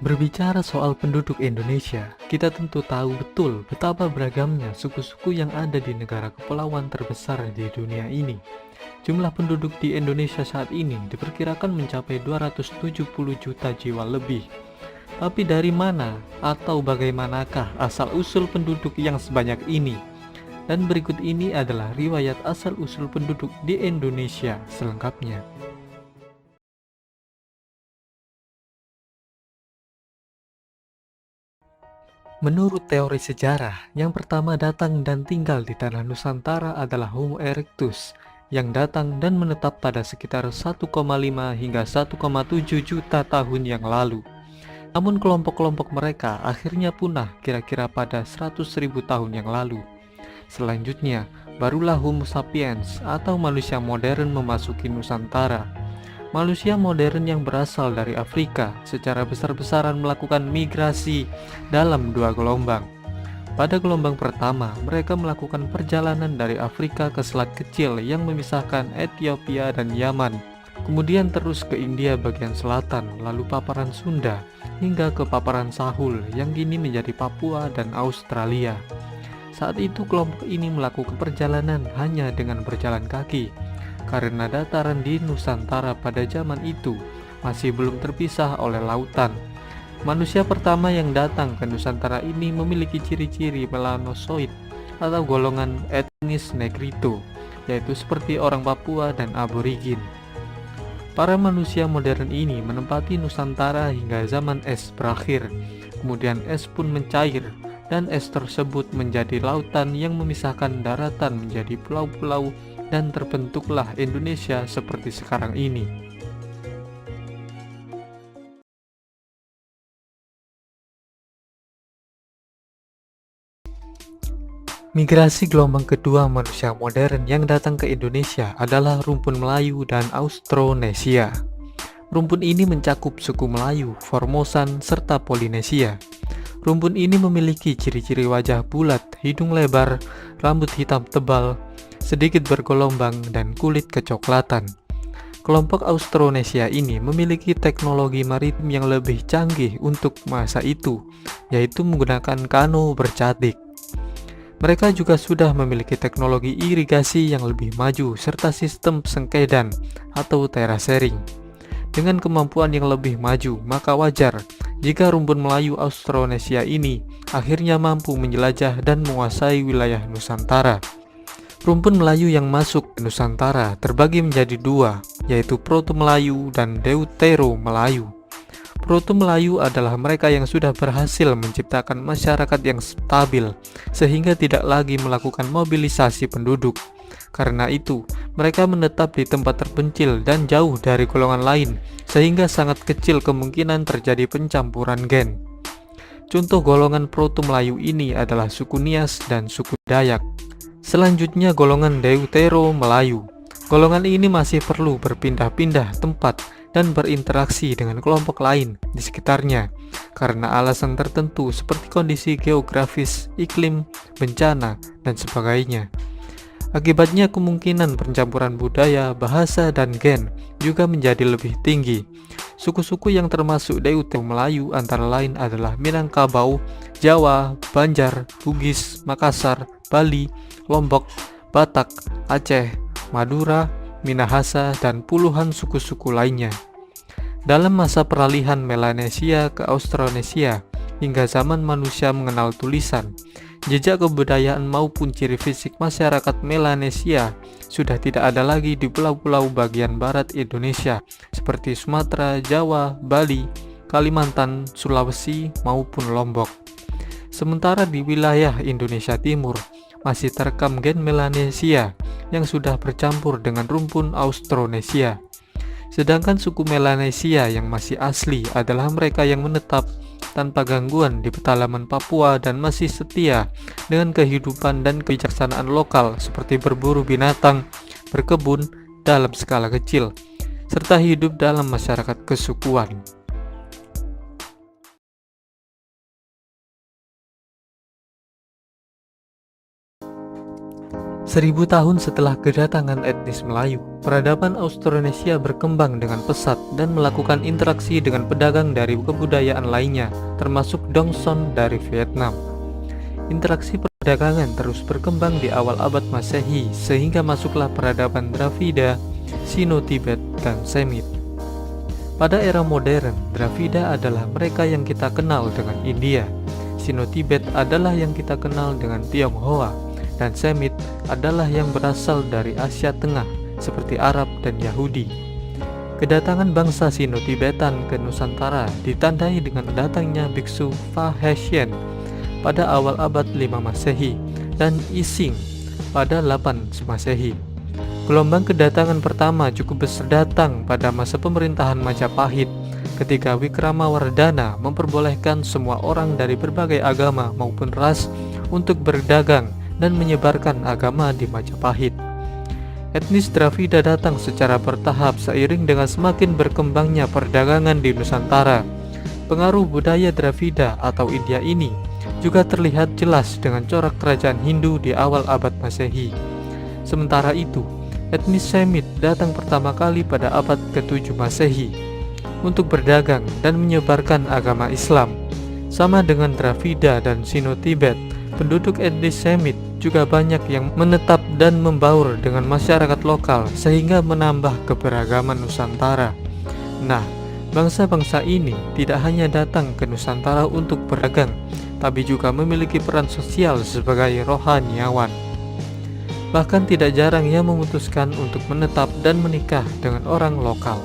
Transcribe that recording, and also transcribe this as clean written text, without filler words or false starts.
Berbicara soal penduduk Indonesia, kita tentu tahu betul betapa beragamnya suku-suku yang ada di negara kepulauan terbesar di dunia ini. Jumlah penduduk di Indonesia saat ini diperkirakan mencapai 270 juta jiwa lebih. Tapi dari mana atau bagaimanakah asal-usul penduduk yang sebanyak ini? Dan berikut ini adalah riwayat asal-usul penduduk di Indonesia selengkapnya. Menurut teori sejarah, yang pertama datang dan tinggal di tanah Nusantara adalah Homo erectus, yang datang dan menetap pada sekitar 1,5 hingga 1,7 juta tahun yang lalu. Namun kelompok-kelompok mereka akhirnya punah kira-kira pada 100.000 tahun yang lalu. Selanjutnya, barulah Homo sapiens atau manusia modern memasuki Nusantara. Manusia modern yang berasal dari Afrika secara besar-besaran melakukan migrasi dalam dua gelombang. Pada gelombang pertama, mereka melakukan perjalanan dari Afrika ke Selat Kecil yang memisahkan Ethiopia dan Yaman, kemudian terus ke India bagian selatan, lalu paparan Sunda, hingga ke paparan Sahul yang kini menjadi Papua dan Australia. Saat itu kelompok ini melakukan perjalanan hanya dengan berjalan kaki, karena dataran di Nusantara pada zaman itu masih belum terpisah oleh lautan. Manusia pertama yang datang ke Nusantara ini memiliki ciri-ciri melanosoid atau golongan etnis Negrito, yaitu seperti orang Papua dan aborigin. Para manusia modern ini menempati Nusantara hingga zaman es berakhir. Kemudian es pun mencair dan es tersebut menjadi lautan yang memisahkan daratan menjadi pulau-pulau dan terbentuklah Indonesia seperti sekarang ini. Migrasi gelombang kedua manusia modern yang datang ke Indonesia adalah rumpun Melayu dan Austronesia. Rumpun ini mencakup suku Melayu, Formosan, serta Polinesia. Rumpun ini memiliki ciri-ciri wajah bulat, hidung lebar, rambut hitam tebal, sedikit bergelombang, dan kulit kecoklatan. Kelompok Austronesia ini memiliki teknologi maritim yang lebih canggih untuk masa itu, yaitu menggunakan kano bercadik. Mereka juga sudah memiliki teknologi irigasi yang lebih maju serta sistem sengkedan atau terasering. Dengan kemampuan yang lebih maju, maka wajar jika rumpun Melayu Austronesia ini akhirnya mampu menjelajah dan menguasai wilayah Nusantara. Rumpun Melayu yang masuk ke Nusantara terbagi menjadi dua, yaitu Proto-Melayu dan Deutero-Melayu. Proto-Melayu adalah mereka yang sudah berhasil menciptakan masyarakat yang stabil, sehingga tidak lagi melakukan mobilisasi penduduk. Karena itu, mereka menetap di tempat terpencil dan jauh dari golongan lain, sehingga sangat kecil kemungkinan terjadi pencampuran gen. Contoh golongan Proto-Melayu ini adalah suku Nias dan suku Dayak. Selanjutnya golongan Deutero-Melayu. Golongan ini masih perlu berpindah-pindah tempat dan berinteraksi dengan kelompok lain di sekitarnya karena alasan tertentu seperti kondisi geografis, iklim, bencana, dan sebagainya. Akibatnya kemungkinan pencampuran budaya, bahasa, dan gen juga menjadi lebih tinggi. Suku-suku yang termasuk Deutero-Melayu antara lain adalah Minangkabau, Jawa, Banjar, Bugis, Makassar, Bali, Lombok, Batak, Aceh, Madura, Minahasa, dan puluhan suku-suku lainnya. Dalam masa peralihan Melanesia ke Austronesia hingga zaman manusia mengenal tulisan, jejak kebudayaan maupun ciri fisik masyarakat Melanesia sudah tidak ada lagi di pulau-pulau bagian barat Indonesia seperti Sumatera, Jawa, Bali, Kalimantan, Sulawesi, maupun Lombok. Sementara di wilayah Indonesia Timur masih terekam gen Melanesia yang sudah bercampur dengan rumpun Austronesia. Sedangkan suku Melanesia yang masih asli adalah mereka yang menetap tanpa gangguan di pedalaman Papua dan masih setia dengan kehidupan dan kebijaksanaan lokal seperti berburu binatang, berkebun dalam skala kecil, serta hidup dalam masyarakat kesukuan. 1000 tahun setelah kedatangan etnis Melayu, peradaban Austronesia berkembang dengan pesat dan melakukan interaksi dengan pedagang dari kebudayaan lainnya, termasuk Dongson dari Vietnam. Interaksi perdagangan terus berkembang di awal abad Masehi sehingga masuklah peradaban Dravida, Sino-Tibet, dan Semit. Pada era modern, Dravida adalah mereka yang kita kenal dengan India, Sino-Tibet adalah yang kita kenal dengan Tionghoa, dan Semit adalah yang berasal dari Asia Tengah seperti Arab dan Yahudi. Kedatangan bangsa Sino-Tibetan ke Nusantara ditandai dengan datangnya biksu Fa Hsien pada awal abad 5 Masehi dan Ising pada 8 Masehi. Gelombang kedatangan pertama cukup besar datang pada masa pemerintahan Majapahit ketika Wikramawardhana memperbolehkan semua orang dari berbagai agama maupun ras untuk berdagang dan menyebarkan agama di Majapahit. Etnis Dravida datang secara bertahap seiring dengan semakin berkembangnya perdagangan di Nusantara. Pengaruh budaya Dravida atau India ini juga terlihat jelas dengan corak kerajaan Hindu di awal abad Masehi. Sementara itu, etnis Semit datang pertama kali pada abad ke-7 Masehi untuk berdagang dan menyebarkan agama Islam. Sama dengan Dravida dan Sino-Tibet, penduduk etnis Semit juga banyak yang menetap dan membaur dengan masyarakat lokal sehingga menambah keberagaman Nusantara. Nah, bangsa-bangsa ini tidak hanya datang ke Nusantara untuk berdagang, tapi juga memiliki peran sosial sebagai rohaniawan. Bahkan tidak jarang ia memutuskan untuk menetap dan menikah dengan orang lokal.